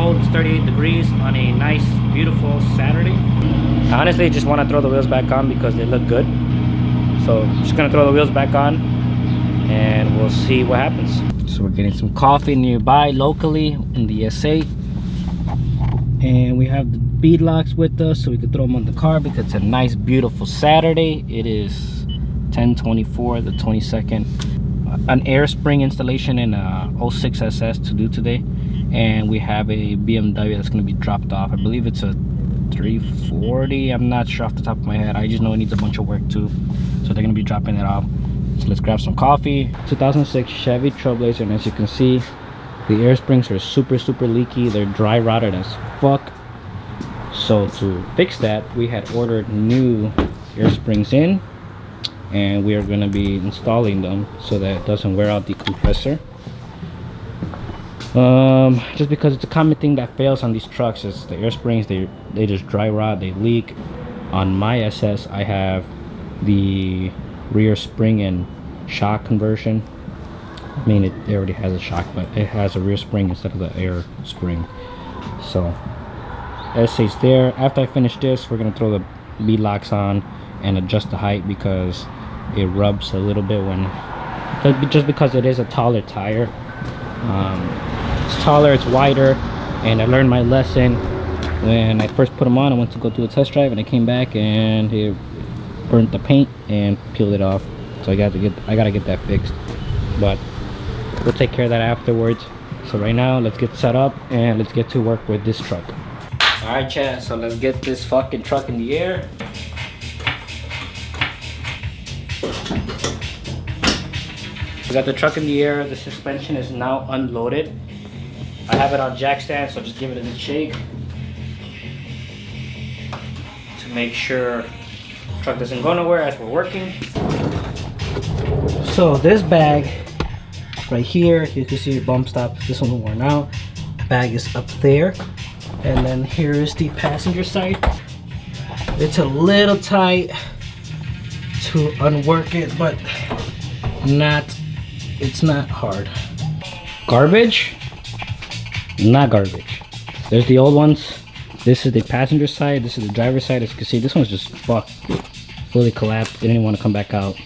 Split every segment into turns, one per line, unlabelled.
cold. It's 38 degrees on a nice, beautiful Saturday. I honestly just want to throw the wheels back on because they look good. So just gonna throw the wheels back on and we'll see what happens. So we're getting some coffee nearby locally in the SA. And we have the bead locks with us so we can throw them on the car because it's a nice, beautiful Saturday. It is 10/24, the 22nd. An air spring installation in a 06 SS to do today. And we have a BMW that's gonna be dropped off. I believe it's a 340. I'm not sure off the top of my head. I just know it needs a bunch of work too. So they're gonna be dropping it off. So let's grab some coffee. 2006 Chevy Trailblazer, and as you can see, the air springs are super leaky. They're dry rotted as fuck. So to fix that, we had ordered new air springs in, and we are going to be installing them so that it doesn't wear out the compressor. Just because it's a common thing that fails on these trucks is the air springs. They just dry rot, they leak. On my SS, I have the rear spring and shock conversion. I mean, it already has a shock, but it has a rear spring instead of the air spring. So SA's there. After I finish this, we're gonna throw the bead locks on and adjust the height because it rubs a little bit when just because it is a taller tire. It's taller, it's wider, and I learned my lesson when I first put them on. I went to go do a test drive and I came back and it burnt the paint and peeled it off. So I gotta get that fixed, but we'll take care of that afterwards. So right now, let's get set up and let's get to work with this truck. All right, chat, so let's get this fucking truck in the air. We got the truck in the air. The suspension is now unloaded. I have it on jack stand, so just give it a good shake to make sure the truck doesn't go nowhere as we're working. So this bag right here, you can see the bump stop. This one worn out. Bag is up there, and then here is the passenger side. It's a little tight to unwork it, but it's not hard. Garbage? Not garbage. There's the old ones. This is the passenger side. This is the driver's side. As you can see, this one's just fucked, fully collapsed. Didn't even want to come back out.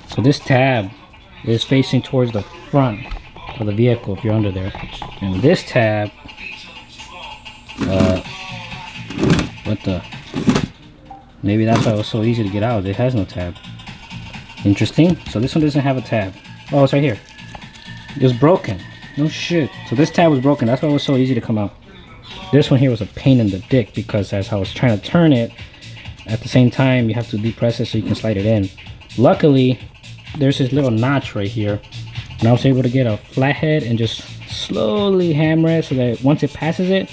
So this tab is facing towards the front of the vehicle if you're under there. And this tab, what the? Maybe that's why it was so easy to get out. It has no tab. Interesting. So this one doesn't have a tab. Oh, it's right here. It was broken. No shit. So this tab was broken. That's why it was so easy to come out. This one here was a pain in the dick because as I was trying to turn it, at the same time you have to depress it so you can slide it in. Luckily, there's this little notch right here, and I was able to get a flathead and just slowly hammer it so that once it passes it,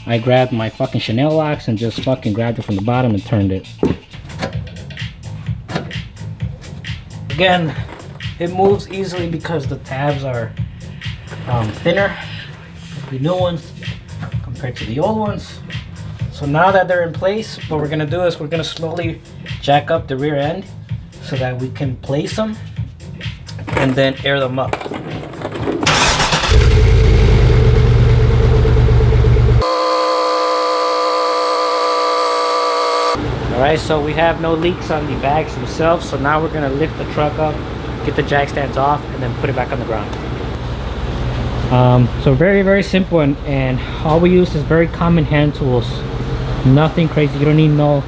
I grabbed my fucking Chanel locks and just fucking grabbed it from the bottom and turned it. Again, it moves easily because the tabs are thinner, the new ones compared to the old ones. So now that they're in place, what we're gonna do is we're gonna slowly jack up the rear end so that we can place them and then air them up. Alright, so we have no leaks on the bags themselves, so now we're gonna lift the truck up, get the jack stands off, and then put it back on the ground. So very simple, and all we use is very common hand tools. Nothing crazy. You don't need no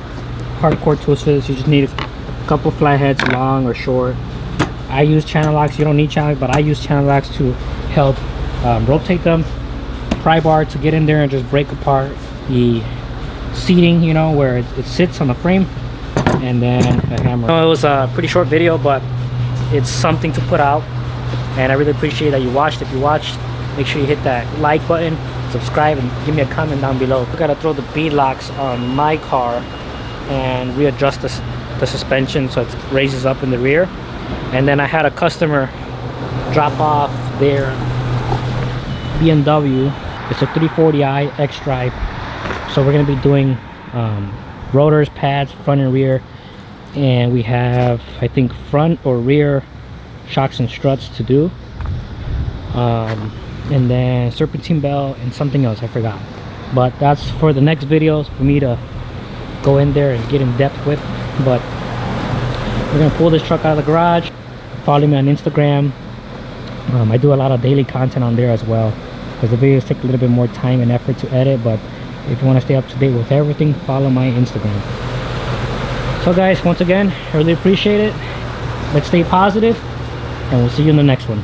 hardcore tools for this. You just need a couple flatheads, long or short. I use channel locks. You don't need channel locks, but I use channel locks to help rotate them. Pry bar to get in there and just break apart the seating, you know, where it sits on the frame, and then a hammer. It was a pretty short video, but it's something to put out, and I really appreciate that you watched. If you watched, make sure you hit that like button, subscribe, and give me a comment down below. I gotta throw the bead locks on my car and readjust the suspension so it raises up in the rear. And then I had a customer drop off their BMW. It's a 340i X-Drive. So we're gonna be doing rotors, pads, front and rear, and we have, I think, front or rear shocks and struts to do. and then serpentine belt and something else I forgot, but that's for the next videos for me to go in there and get in depth with. But we're gonna pull this truck out of the garage. Follow me on Instagram. I do a lot of daily content on there as well, because the videos take a little bit more time and effort to edit. But if you want to stay up to date with everything, follow my Instagram. So guys, once again, I really appreciate it. Let's stay positive, and we'll see you in the next one.